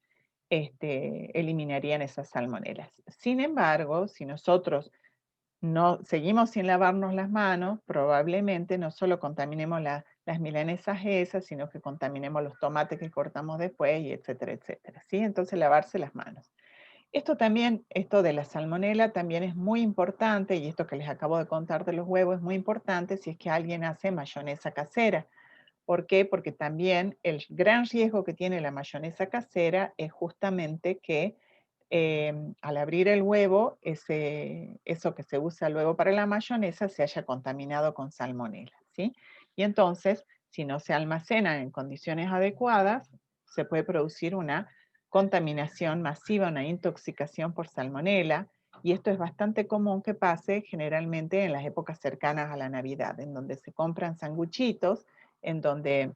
eliminarían esas salmonelas. Sin embargo, si nosotros no seguimos sin lavarnos las manos, probablemente no solo contaminemos las milanesas esas, sino que contaminemos los tomates que cortamos después, y etcétera, etcétera, ¿sí? Entonces, lavarse las manos. Esto también, esto de la salmonela también es muy importante, y esto que les acabo de contar de los huevos es muy importante si es que alguien hace mayonesa casera. ¿Por qué? Porque también el gran riesgo que tiene la mayonesa casera es justamente que al abrir el huevo, eso que se usa luego para la mayonesa se haya contaminado con salmonela, ¿sí? Y entonces, si no se almacena en condiciones adecuadas, se puede producir una contaminación masiva, una intoxicación por salmonela, y esto es bastante común que pase generalmente en las épocas cercanas a la Navidad, en donde se compran sanguchitos, en donde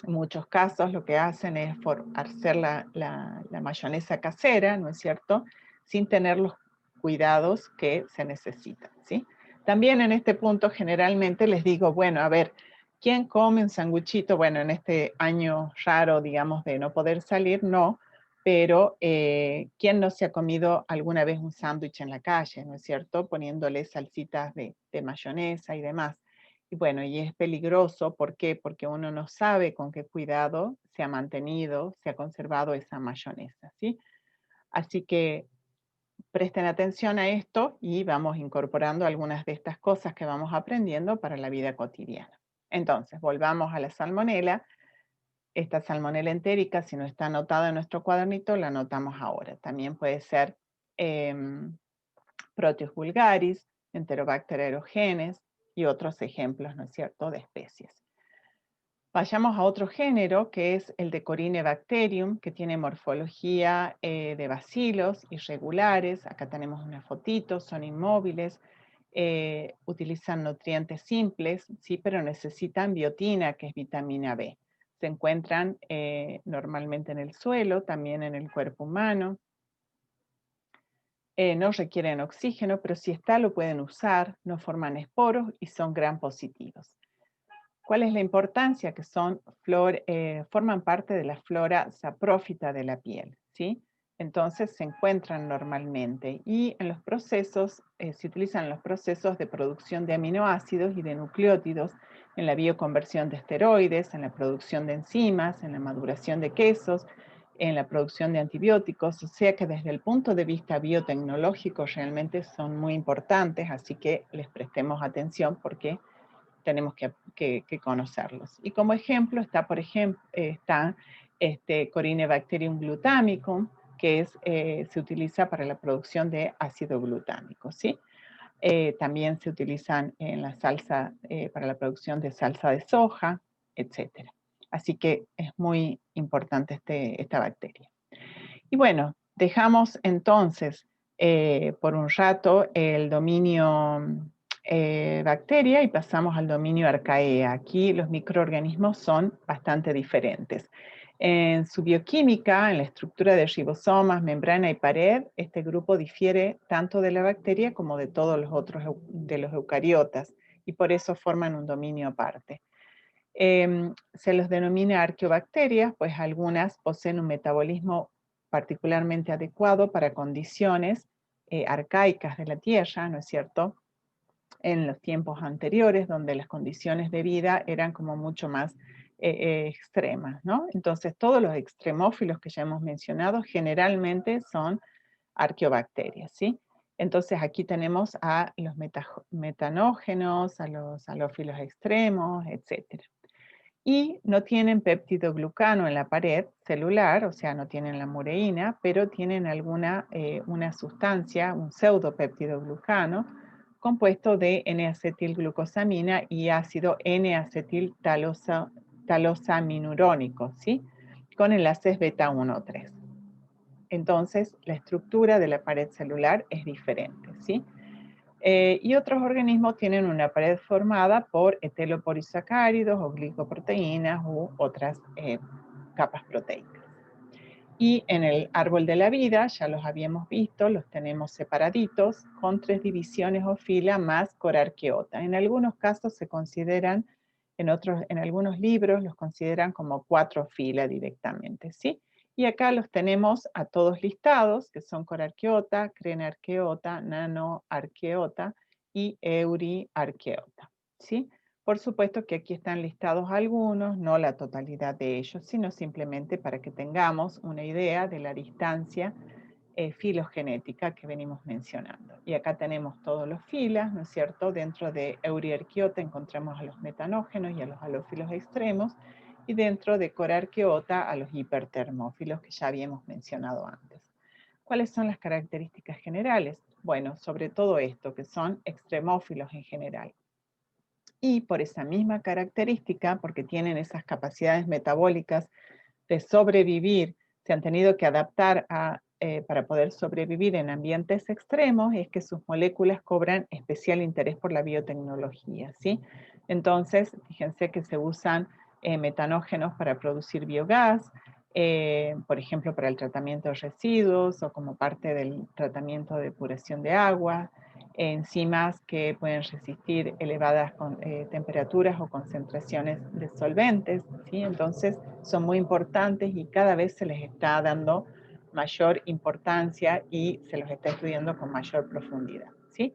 en muchos casos lo que hacen es hacer la mayonesa casera, ¿no es cierto?, sin tener los cuidados que se necesitan, ¿sí? También en este punto generalmente les digo, bueno, a ver, ¿quién come un sanguchito? Bueno, en este año raro, digamos, de no poder salir, no, pero ¿quién no se ha comido alguna vez un sándwich en la calle, ¿no es cierto?, poniéndole salsitas de mayonesa y demás. Y bueno, y es peligroso, ¿por qué? Porque uno no sabe con qué cuidado se ha mantenido, se ha conservado esa mayonesa, ¿sí? Así que presten atención a esto y vamos incorporando algunas de estas cosas que vamos aprendiendo para la vida cotidiana. Entonces, volvamos a la salmonela. Esta salmonela entérica, si no está anotada en nuestro cuadernito, la anotamos ahora. También puede ser Proteus vulgaris, Enterobacter aerogenes y otros ejemplos, ¿no es cierto?, de especies. Vayamos a otro género, que es el de Corynebacterium, que tiene morfología de bacilos irregulares. Acá tenemos una fotito, son inmóviles, utilizan nutrientes simples, sí, pero necesitan biotina, que es vitamina B. Se encuentran normalmente en el suelo, también en el cuerpo humano. No requieren oxígeno, pero si está lo pueden usar, no forman esporos y son gram positivos. ¿Cuál es la importancia? Que forman parte de la flora saprófita de la piel, ¿sí? Entonces se encuentran normalmente y en los procesos, se utilizan en los procesos de producción de aminoácidos y de nucleótidos, en la bioconversión de esteroides, en la producción de enzimas, en la maduración de quesos, en la producción de antibióticos, o sea que desde el punto de vista biotecnológico realmente son muy importantes, así que les prestemos atención porque tenemos que conocerlos. Y como ejemplo está, por ejemplo, Corynebacterium glutamicum, que se utiliza para la producción de ácido glutámico, ¿sí? También se utilizan en la salsa, para la producción de salsa de soja, etc. Así que es muy importante esta bacteria. Y bueno, dejamos entonces por un rato el dominio bacteria y pasamos al dominio arcaea. Aquí los microorganismos son bastante diferentes. En su bioquímica, en la estructura de ribosomas, membrana y pared, este grupo difiere tanto de la bacteria como de todos los otros de los eucariotas y por eso forman un dominio aparte. Se los denomina arqueobacterias, pues algunas poseen un metabolismo particularmente adecuado para condiciones arcaicas de la Tierra, ¿no es cierto?, en los tiempos anteriores, donde las condiciones de vida eran como mucho más extremas, ¿no? Entonces, todos los extremófilos que ya hemos mencionado generalmente son arqueobacterias, ¿sí? Entonces, aquí tenemos a los metanógenos, a los halófilos extremos, etcétera. Y no tienen péptidoglucano en la pared celular, o sea, no tienen la mureína, pero tienen una sustancia, un pseudopeptidoglucano, compuesto de N-acetilglucosamina y ácido N-acetiltalosaminúrico, ¿sí? Con enlaces beta 1 o 3. Entonces, la estructura de la pared celular es diferente, ¿sí? Y otros organismos tienen una pared formada por etelopolisacáridos o glicoproteínas u otras capas proteicas. Y en el árbol de la vida, ya los habíamos visto, los tenemos separaditos con 3 divisiones o filas más corarqueota. En algunos casos se consideran, en algunos libros los consideran como 4 filas directamente, ¿sí? Y acá los tenemos a todos listados, que son corarqueota, crenarqueota, nanoarqueota y euriarqueota, ¿sí? Por supuesto que aquí están listados algunos, no la totalidad de ellos, sino simplemente para que tengamos una idea de la distancia filogenética que venimos mencionando. Y acá tenemos todos los filas, ¿no es cierto? Dentro de Euriarqueota encontramos a los metanógenos y a los halófilos extremos, y dentro de Corarqueota a los hipertermófilos que ya habíamos mencionado antes. ¿Cuáles son las características generales? Bueno, sobre todo esto, que son extremófilos en general. Y por esa misma característica, porque tienen esas capacidades metabólicas de sobrevivir, se han tenido que adaptar para poder sobrevivir en ambientes extremos, es que sus moléculas cobran especial interés por la biotecnología, ¿sí? Entonces, fíjense que se usan metanógenos para producir biogás, por ejemplo, para el tratamiento de residuos o como parte del tratamiento de depuración de agua, enzimas que pueden resistir elevadas temperaturas o concentraciones de solventes, ¿sí? Entonces son muy importantes y cada vez se les está dando mayor importancia y se los está estudiando con mayor profundidad, ¿sí?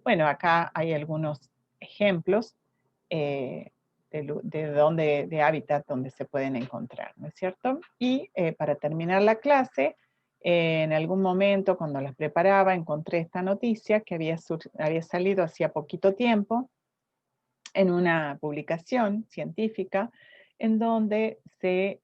Bueno, acá hay algunos ejemplos de hábitat donde se pueden encontrar, ¿no es cierto? Y para terminar la clase, en algún momento cuando las preparaba encontré esta noticia que había salido hacía poquito tiempo en una publicación científica en donde se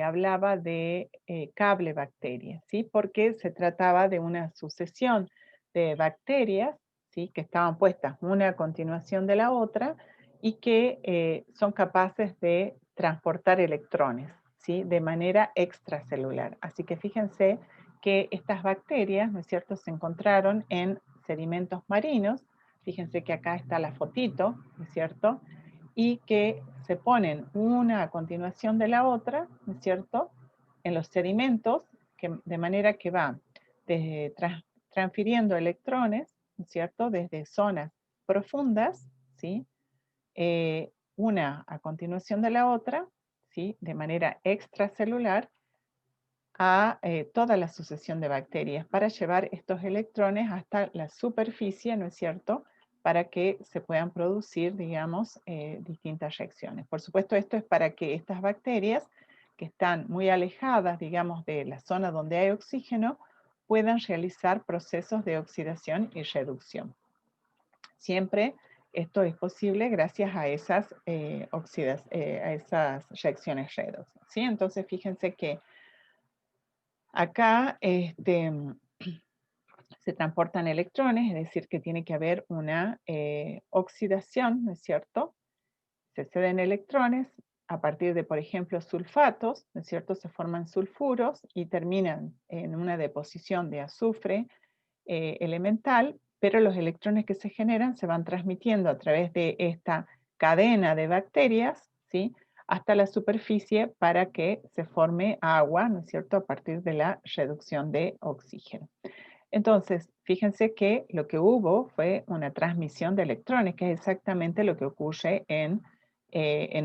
hablaba de cable bacterias, ¿sí? Porque se trataba de una sucesión de bacterias, ¿sí? Que estaban puestas una a continuación de la otra y que son capaces de transportar electrones, ¿sí? De manera extracelular. Así que fíjense que estas bacterias, ¿no es cierto?, se encontraron en sedimentos marinos. Fíjense que acá está la fotito, ¿no es cierto?, y que se ponen una a continuación de la otra, ¿no es cierto?, en los sedimentos, de manera que va transfiriendo electrones, ¿no es cierto?, desde zonas profundas, ¿sí?, una a continuación de la otra, ¿sí?, de manera extracelular, a toda la sucesión de bacterias para llevar estos electrones hasta la superficie, ¿no es cierto?, para que se puedan producir, digamos, distintas reacciones. Por supuesto, esto es para que estas bacterias, que están muy alejadas, digamos, de la zona donde hay oxígeno, puedan realizar procesos de oxidación y reducción. Siempre esto es posible gracias a esas, a esas reacciones redox, ¿sí? Entonces, fíjense que acá se transportan electrones, es decir, que tiene que haber una oxidación, ¿no es cierto? Se ceden electrones a partir de, por ejemplo, sulfatos, ¿no es cierto? Se forman sulfuros y terminan en una deposición de azufre elemental, pero los electrones que se generan se van transmitiendo a través de esta cadena de bacterias, ¿sí? Hasta la superficie para que se forme agua, ¿no es cierto?, a partir de la reducción de oxígeno. Entonces, fíjense que lo que hubo fue una transmisión de electrones, que es exactamente lo que ocurre en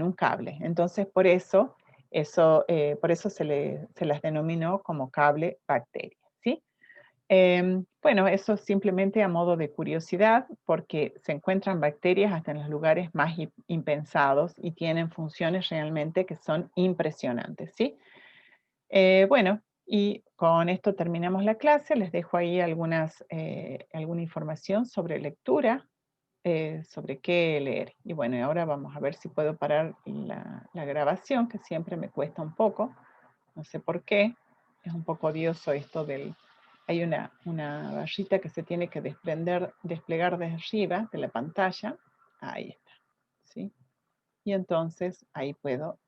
un cable. Entonces, por eso se las denominó como cable bacteria, ¿sí? Bueno, eso simplemente a modo de curiosidad, porque se encuentran bacterias hasta en los lugares más impensados y tienen funciones realmente que son impresionantes, ¿sí? Bueno, y con esto terminamos la clase. Les dejo ahí alguna información sobre lectura, sobre qué leer. Y bueno, y ahora vamos a ver si puedo parar la grabación, que siempre me cuesta un poco. No sé por qué. Es un poco odioso esto del... Hay una barrita que se tiene que desplegar desde arriba de la pantalla. Ahí está. ¿Sí? Y entonces ahí puedo